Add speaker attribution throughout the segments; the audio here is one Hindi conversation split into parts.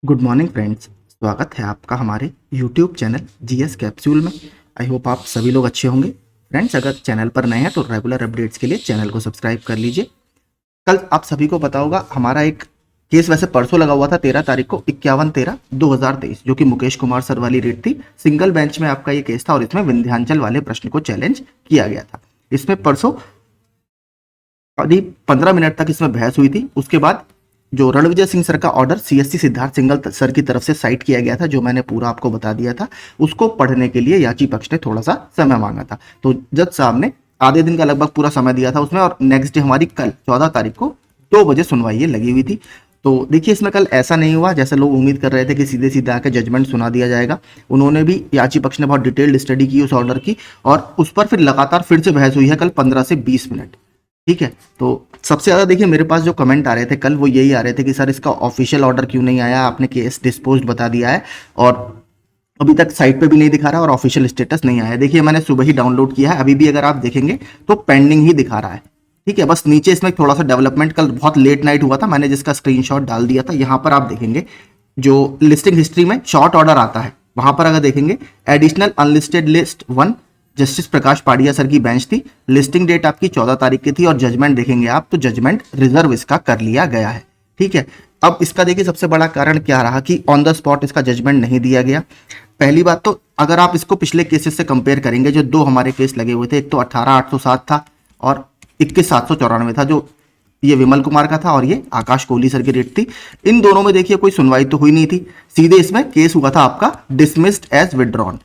Speaker 1: गुड मॉर्निंग फ्रेंड्स, स्वागत है आपका हमारे यूट्यूब चैनल जीएस कैप्सूल में। आई होप आप सभी लोग अच्छे होंगे। फ्रेंड्स, अगर चैनल पर नए हैं तो रेगुलर अपडेट्स के लिए चैनल को सब्सक्राइब कर लीजिए। कल आप सभी को पता होगा हमारा एक केस वैसे परसों लगा हुआ था 13 तारीख को 51/13/2023, जो कि मुकेश कुमार सर वाली रेट थी। सिंगल बेंच में आपका ये केस था और इसमें विंध्याचल वाले प्रश्न को चैलेंज किया गया था। इसमें परसों करीब 15 मिनट तक इसमें बहस हुई थी। उसके बाद जो रणविजय सिंह सर का order CSC Siddharth single sir की तरफ से साइट किया गया था, जो मैंने पूरा आपको बता दिया था, उसको पढ़ने के लिए याची पक्ष ने थोड़ा सा समय मांगा था। तो जज साहब ने आधे दिन का लगभग पूरा समय दिया था उसमें, और नेक्स्ट डे हमारी कल 14 तारीख को 2 बजे सुनवाई लगी हुई थी। तो देखिए, इसमें कल ऐसा नहीं हुआ जैसे लोग उम्मीद कर रहे थे कि सीधे सीधे आके जजमेंट सुना दिया जाएगा। उन्होंने भी, याची पक्ष ने बहुत डिटेल्ड स्टडी की उस ऑर्डर की, और उस पर फिर लगातार फिर से बहस हुई है कल 15 से 20 मिनट। ठीक है, तो सबसे ज़्यादा देखिए मेरे पास जो कमेंट आ रहे थे कल, वो यही आ रहे थे कि सर इसका ऑफिशियल ऑर्डर क्यों नहीं आया, आपने केस डिस्पोज्ड बता दिया है और अभी तक साइट पे भी नहीं दिखा रहा और ऑफिशियल स्टेटस नहीं आया है। देखिए, मैंने सुबह ही डाउनलोड किया है, अभी भी अगर आप देखेंगे तो पेंडिंग ही दिखा रहा है। ठीक है, बस नीचे इसमें थोड़ा सा डेवलपमेंट कल बहुत लेट नाइट हुआ था, मैंने जिसका स्क्रीनशॉट डाल दिया था। यहाँ पर आप देखेंगे जो लिस्टिंग हिस्ट्री में शॉर्ट ऑर्डर आता है, वहां पर अगर देखेंगे एडिशनल अनलिस्टेड लिस्ट 1 जस्टिस प्रकाश पाडिया सर की बेंच थी। लिस्टिंग डेट आपकी 14 तारीख की थी और जजमेंट देखेंगे आप तो जजमेंट रिजर्व इसका कर लिया गया है। ठीक है, अब इसका देखिए सबसे बड़ा कारण क्या रहा कि ऑन द स्पॉट इसका जजमेंट नहीं दिया गया। पहली बात तो अगर आप इसको पिछले केसेस से कंपेयर करेंगे, जो 2 हमारे केस लगे हुए थे, एक तो 18,807 था और 21,794 था, जो ये विमल कुमार का था और ये आकाश कोहली सर की रेट थी। इन दोनों में देखिए कोई सुनवाई तो हुई नहीं थी, सीधे इसमें केस हुआ था आपका डिसमिस्ड एज विड्रॉन,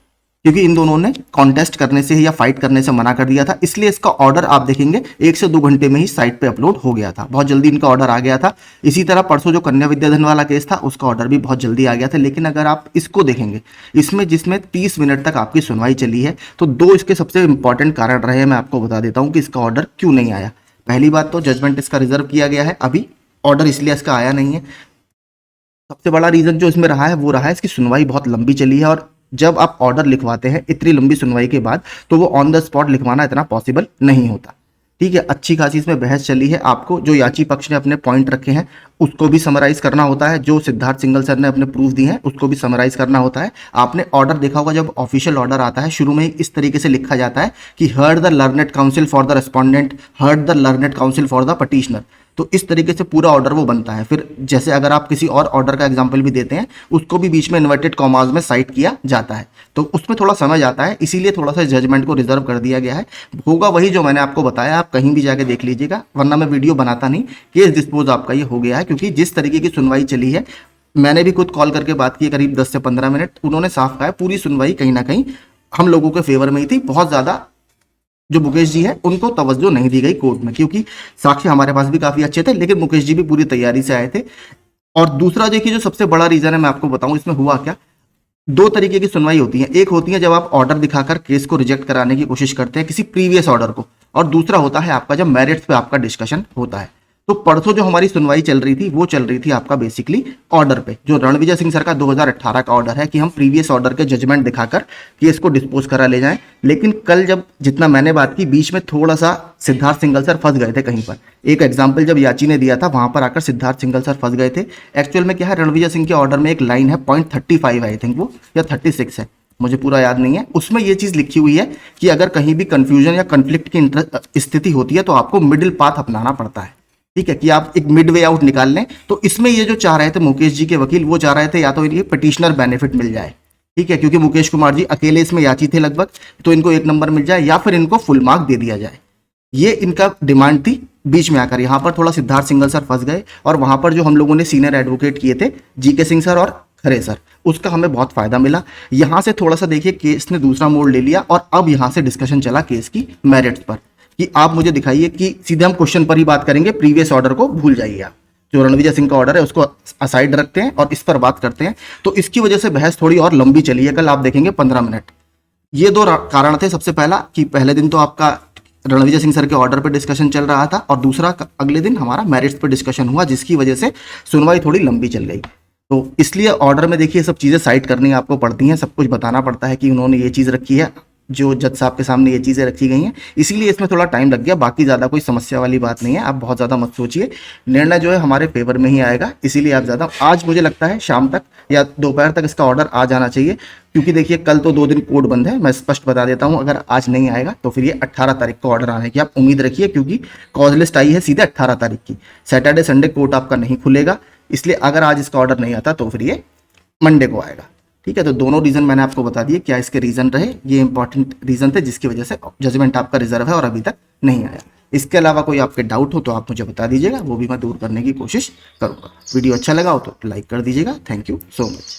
Speaker 1: क्योंकि इन दोनों ने कॉन्टेस्ट करने से या फाइट करने से मना कर दिया था। इसलिए इसका ऑर्डर आप देखेंगे 1 से 2 घंटे में ही साइट पे अपलोड हो गया था, बहुत जल्दी इनका ऑर्डर आ गया था। इसी तरह परसों जो कन्या विद्याधन वाला केस था, उसका ऑर्डर भी बहुत जल्दी आ गया था। लेकिन अगर आप इसको देखेंगे, इसमें जिसमें 30 मिनट तक आपकी सुनवाई चली है, तो 2 इसके सबसे इंपॉर्टेंट कारण रहे हैं। मैं आपको बता देता हूं कि इसका ऑर्डर क्यों नहीं आया। पहली बात तो जजमेंट इसका रिजर्व किया गया है, अभी ऑर्डर इसलिए इसका आया नहीं है। सबसे बड़ा रीजन जो इसमें रहा है वो रहा है इसकी सुनवाई बहुत लंबी चली है, और जब आप ऑर्डर लिखवाते हैं इतनी लंबी सुनवाई के बाद, तो वो ऑन द स्पॉट लिखवाना इतना पॉसिबल नहीं होता। ठीक है, अच्छी खासी इसमें बहस चली है। आपको जो याची पक्ष ने अपने पॉइंट रखे हैं उसको भी समराइज करना होता है, जो सिद्धार्थ सिंगल सर ने अपने प्रूफ दिए हैं उसको भी समराइज करना होता है। आपने ऑर्डर देखा होगा, जब ऑफिशियल ऑर्डर आता है शुरू में इस तरीके से लिखा जाता है कि heard the learned council for the respondent, heard the learned council for the petitioner. तो इस तरीके से पूरा ऑर्डर वो बनता है। फिर जैसे अगर आप किसी और ऑर्डर का एग्जांपल भी देते हैं, उसको भी बीच में इन्वर्टेड कॉमास में साइट किया जाता है, तो उसमें थोड़ा समय जाता है, इसीलिए थोड़ा सा जजमेंट को रिजर्व कर दिया गया है। होगा वही जो मैंने आपको बताया, आप कहीं भी जाके देख लीजिएगा, वरना मैं वीडियो बनाता नहीं। केस डिस्पोज आपका ये हो गया है, क्योंकि जिस तरीके की सुनवाई चली है, मैंने भी खुद कॉल करके बात की करीब 10 से 15 मिनट, उन्होंने साफ कहा है पूरी सुनवाई कहीं ना कहीं हम लोगों के फेवर में ही थी। बहुत ज्यादा जो मुकेश जी है उनको तवज्जो नहीं दी गई कोर्ट में, क्योंकि साक्ष्य हमारे पास भी काफी अच्छे थे, लेकिन मुकेश जी भी पूरी तैयारी से आए थे। और दूसरा देखिए, जो सबसे बड़ा रीजन है, मैं आपको बताऊं इसमें हुआ क्या। 2 तरीके की सुनवाई होती है। एक होती है जब आप ऑर्डर दिखाकर केस को रिजेक्ट कराने की कोशिश करते हैं किसी प्रीवियस ऑर्डर को, और दूसरा होता है आपका जब मेरिट्स पे आपका डिस्कशन होता है। तो परसों जो हमारी सुनवाई चल रही थी, वो चल रही थी आपका बेसिकली ऑर्डर पे, जो रणविजय सिंह सर का 2018 का ऑर्डर है कि हम प्रीवियस ऑर्डर के जजमेंट दिखाकर केस को डिस्पोज करा ले जाएं। लेकिन कल जब जितना मैंने बात की, बीच में थोड़ा सा सिद्धार्थ सिंगल सर फंस गए थे कहीं पर। एक एग्जाम्पल जब याची ने दिया था, वहां पर आकर सिद्धार्थ सिंगल सर फंस गए थे। एक्चुअल में क्या है, रणविजय सिंह के ऑर्डर में एक लाइन है, .35 आई थिंक वो, या 36 है, मुझे पूरा याद नहीं है। उसमें ये चीज लिखी हुई है कि अगर कहीं भी कंफ्यूजन या कंफ्लिक्ट की स्थिति होती है तो आपको मिडिल पाथ अपनाना पड़ता है। ठीक है, कि आप एक मिड वे आउट निकाल लें। तो इसमें ये जो चाह रहे थे मुकेश जी के वकील, वो चाह रहे थे या तो ये पिटिशनर बेनिफिट मिल जाए, ठीक है, क्योंकि मुकेश कुमार जी अकेले इसमें याची थे लगभग, तो इनको 1 नंबर मिल जाए, या फिर इनको फुल मार्क दे दिया जाए। ये इनका डिमांड थी। बीच में आकर यहाँ पर थोड़ा सिद्धार्थ सिंगल सर फंस गए, और वहां पर जो हम लोगों ने सीनियर एडवोकेट किए थे, जीके सिंह सर और खरे सर, उसका हमें बहुत फायदा मिला। यहां से थोड़ा सा देखिए केस ने दूसरा मोड़ ले लिया, और अब यहां से डिस्कशन चला केस की मेरिट्स पर, कि आप मुझे दिखाइए कि सीधे हम क्वेश्चन पर ही बात करेंगे, प्रीवियस ऑर्डर को भूल जाइए आप। जो रणविजय सिंह का ऑर्डर है उसको असाइड रखते हैं और इस पर बात करते हैं। तो इसकी वजह से बहस थोड़ी और लंबी चली है, कल आप देखेंगे 15 मिनट। ये 2 कारण थे। सबसे पहला कि पहले दिन तो आपका रणविजय सिंह सर के ऑर्डर पर डिस्कशन चल रहा था, और दूसरा अगले दिन हमारा मेरिट्स पर डिस्कशन हुआ, जिसकी वजह से सुनवाई थोड़ी लंबी चल गई। तो इसलिए ऑर्डर में देखिए सब चीज़ें साइड करनी आपको पड़ती हैं, सब कुछ बताना पड़ता है कि उन्होंने ये चीज़ रखी है। जो जज साहब के सामने ये चीज़ें रखी गई हैं, इसीलिए इसमें थोड़ा टाइम लग गया। बाकी ज़्यादा कोई समस्या वाली बात नहीं है, आप बहुत ज़्यादा मत सोचिए। निर्णय जो है हमारे फेवर में ही आएगा, इसीलिए आप ज़्यादा, आज मुझे लगता है शाम तक या दोपहर तक इसका ऑर्डर आ जाना चाहिए, क्योंकि देखिए कल तो 2 दिन कोर्ट बंद है। मैं स्पष्ट बता देता हूँ, अगर आज नहीं आएगा तो फिर ये 18 तारीख को ऑर्डर आने की आप उम्मीद रखिए, क्योंकि कॉज लिस्ट आई है सीधे 18 तारीख की। सैटरडे संडे कोर्ट आपका नहीं खुलेगा, इसलिए अगर आज इसका ऑर्डर नहीं आता तो फिर ये मंडे को आएगा। ठीक है, तो दोनों रीज़न मैंने आपको बता दिए, क्या इसके रीज़न रहे, ये इंपॉर्टेंट रीज़न थे जिसकी वजह से जजमेंट आपका रिजर्व है और अभी तक नहीं आया। इसके अलावा कोई आपके डाउट हो तो आप मुझे बता दीजिएगा, वो भी मैं दूर करने की कोशिश करूँगा। वीडियो अच्छा लगा हो तो लाइक कर दीजिएगा। Thank you so much.